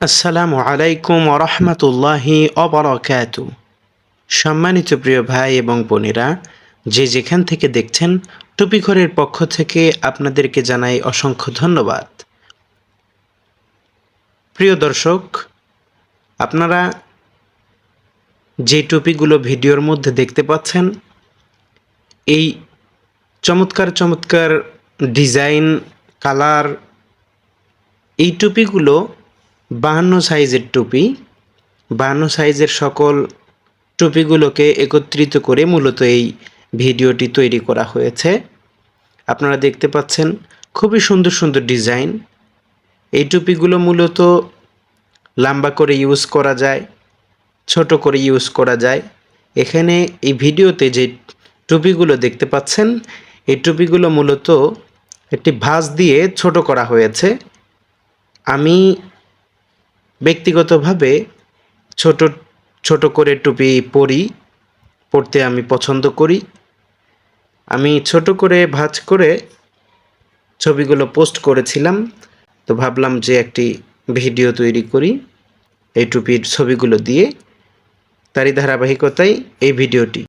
আসসালামু আলাইকুম ওরহমতুল্লাহি অবরাকাতু। সম্মানিত প্রিয় ভাই এবং বোনেরা, যে যেখান থেকে দেখছেন, টুপি ঘরের পক্ষ থেকে আপনাদেরকে জানাই অসংখ্য ধন্যবাদ। প্রিয় দর্শক, আপনারা যে টুপিগুলো ভিডিওর মধ্যে দেখতে পাচ্ছেন, এই চমৎকার চমৎকার ডিজাইন, কালার, এই টুপিগুলো 52 সাইজের টুপি। 52 সাইজের সকল টুপিগুলোকে একত্রিত করে মূলত এই ভিডিওটি তৈরি করা হয়েছে। আপনারা দেখতে পাচ্ছেন খুবই সুন্দর সুন্দর ডিজাইন। এই টুপিগুলো মূলত লম্বা করে ইউজ করা যায়, ছোট করে ইউজ করা যায়। এখানে এই ভিডিওতে যে টুপিগুলো দেখতে পাচ্ছেন, এই টুপিগুলো মূলত একটি ভাঁজ দিয়ে ছোট করা হয়েছে। আমি ব্যক্তিগতভাবে ছোট ছোট করে টুপি পরতে আমি পছন্দ করি। আমি ছোট করে ভাঁজ করে ছবিগুলো পোস্ট করেছিলাম, তো ভাবলাম যে একটি ভিডিও তৈরি করি এই টুপির ছবিগুলো দিয়ে। তারই ধারাবাহিকতায় এই ভিডিওটি।